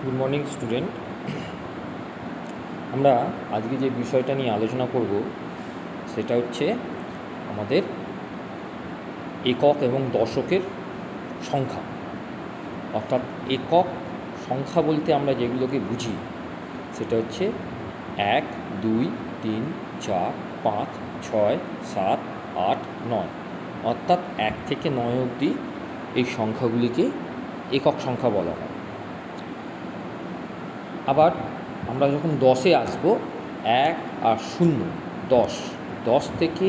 Good morning student. আমরা আজকে যে বিষয়টা নিয়ে আলোচনা করব সেটা হচ্ছে আমাদের একক এবং দশকের সংখ্যা। অর্থাৎ একক সংখ্যা বলতে আমরা যেগুলোকে বুঝি সেটা হচ্ছে 1, 2, 3, 4, 5, 6, 7, 8, 9। অর্থাৎ 1 থেকে 9 অবধি এই সংখ্যাগুলিকে একক সংখ্যা বলা হয়। আবার আমরা যখন 10-এ আসবো, 1 আর 0, 10, 10 থেকে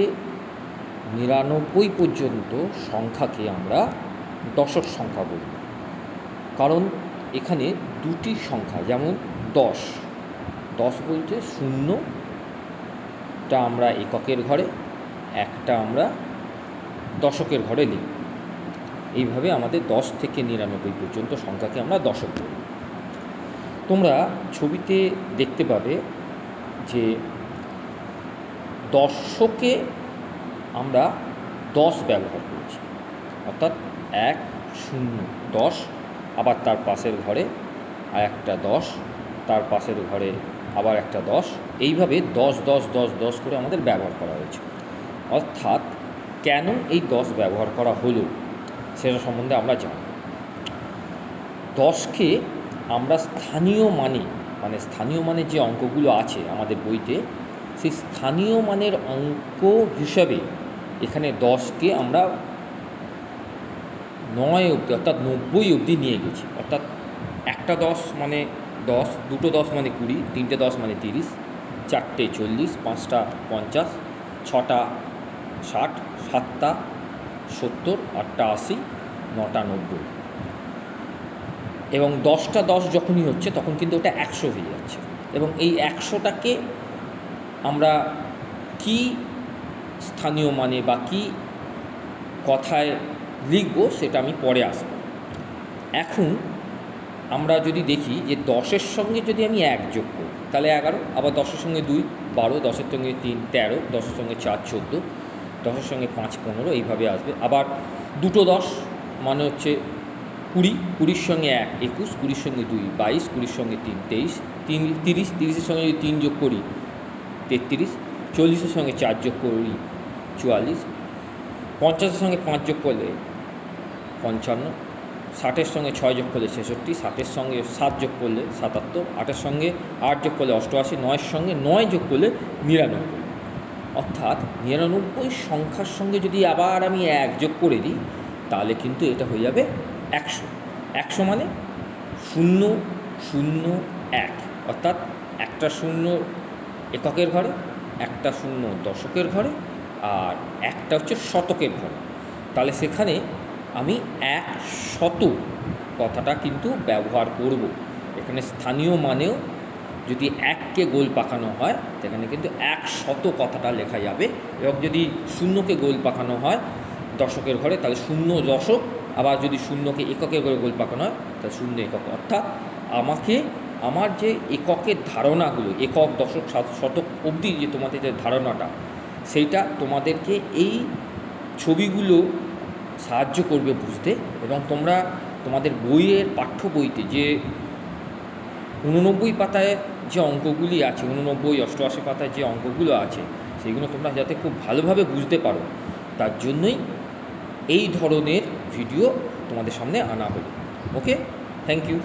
99 পর্যন্ত সংখ্যাকে আমরা দশক সংখ্যা বলি। কারণ এখানে দুটি সংখ্যা, যেমন 10, 10 বলতে 0টা আমরা এককের ঘরে, 1টা আমরা দশকের ঘরে লিখি। এইভাবে আমাদের 10 থেকে 99 পর্যন্ত সংখ্যাকে আমরা দশক বলি। তোমরা ছবিতে দেখতে পাবে যে দশকে আমরা 10 ব্যবহার করছি, অর্থাৎ 1, 0, 10, আবার তার পাশের ঘরে আর একটা 10, তার পাশের ঘরে আবার একটা 10, এইভাবে 10, 10, 10, 10 করে আমাদের ব্যবহার করা হয়েছে। অর্থাৎ কেন এই 10 ব্যবহার করা হলো সেটা সম্বন্ধে আমরা জানি। 10কে আমরা স্থানীয় মানে যে অঙ্কগুলো আছে আমাদের বইতে, সেই স্থানীয় মানের অঙ্ক হিসাবে এখানে 10কে আমরা 9 অবধি অর্থাৎ 90 অবধি নিয়ে গেছি। অর্থাৎ একটা 10 মানে 10, দুটো 10 মানে 20, তিনটে 10 মানে 30, চারটে 40, পাঁচটা 50, ছটা 60, সাতটা 70, আটটা 80, নটা 90। এবং 10টা 10 যখনই হচ্ছে তখন কিন্তু ওটা 100 হয়ে যাচ্ছে। এবং এই 100টাকে আমরা কি স্থানীয় মানে বা কি কথায় লিখব সেটা আমি পরে আসব। এখন আমরা যদি দেখি যে 10-এর সঙ্গে যদি আমি 1 যোগ করি তাহলে 11, আবার 10-এর সঙ্গে 2, 12, 10-এর সঙ্গে 3, 13, 10-এর সঙ্গে 4, 14, 10-এর সঙ্গে 5, 15, এইভাবে আসবে। আবার দুটো 10 মানে হচ্ছে 20, 20-র সঙ্গে 1, 21, 20-র সঙ্গে 2, 22, 20-র সঙ্গে 3, 23, 30, 30-এর সঙ্গে যদি 3 যোগ করি 33, 40-এর সঙ্গে 4 যোগ করি 44, 50-এর সঙ্গে 5 যোগ করলে 55, 60-এর সঙ্গে 6 যোগ করলে 66, 60-এর সঙ্গে 7 যোগ করলে 77, 8-এর সঙ্গে 8 যোগ করলে 88, 9-এর সঙ্গে 9 যোগ করলে 99। অর্থাৎ 99 সংখ্যার সঙ্গে যদি আবার আমি 1 যোগ করে দিই তাহলে কিন্তু এটা হয়ে যাবে 100। 100 মানে 0, 0, 1, অর্থাৎ একটা 0 এককের ঘরে, একটা 0 দশকের ঘরে, আর একটা হচ্ছে শতকের ঘরে। তাহলে সেখানে আমি 100 কথাটা কিন্তু ব্যবহার করব। এখানে স্থানীয় মানেও যদি 1কে গোল পাকানো হয় সেখানে কিন্তু 100 কথাটা লেখা যাবে। এবং যদি 0কে গোল পাকানো হয় দশকের ঘরে তাহলে 0 দশক, আবার যদি 0কে এককের ঘরে গোল পাকানো হয় তাহলে 0 একক। অর্থাৎ আমাকে আমার যে এককের ধারণাগুলো, একক, দশক, শতক অবধি যে তোমাদের যে ধারণাটা, সেইটা তোমাদেরকে এই ছবিগুলো সাহায্য করবে বুঝতে। এবং তোমরা তোমাদের বইয়ের পাঠ্য বইতে যে 89 পাতায় যে অঙ্কগুলি আছে, 89, 88 পাতায় যে অঙ্কগুলো আছে সেগুলো তোমরা যাতে খুব ভালোভাবে বুঝতে পারো তার জন্যই এই ধরনের ভিডিও তোমাদের সামনে আনা হলো। ওকে, থ্যাংক ইউ।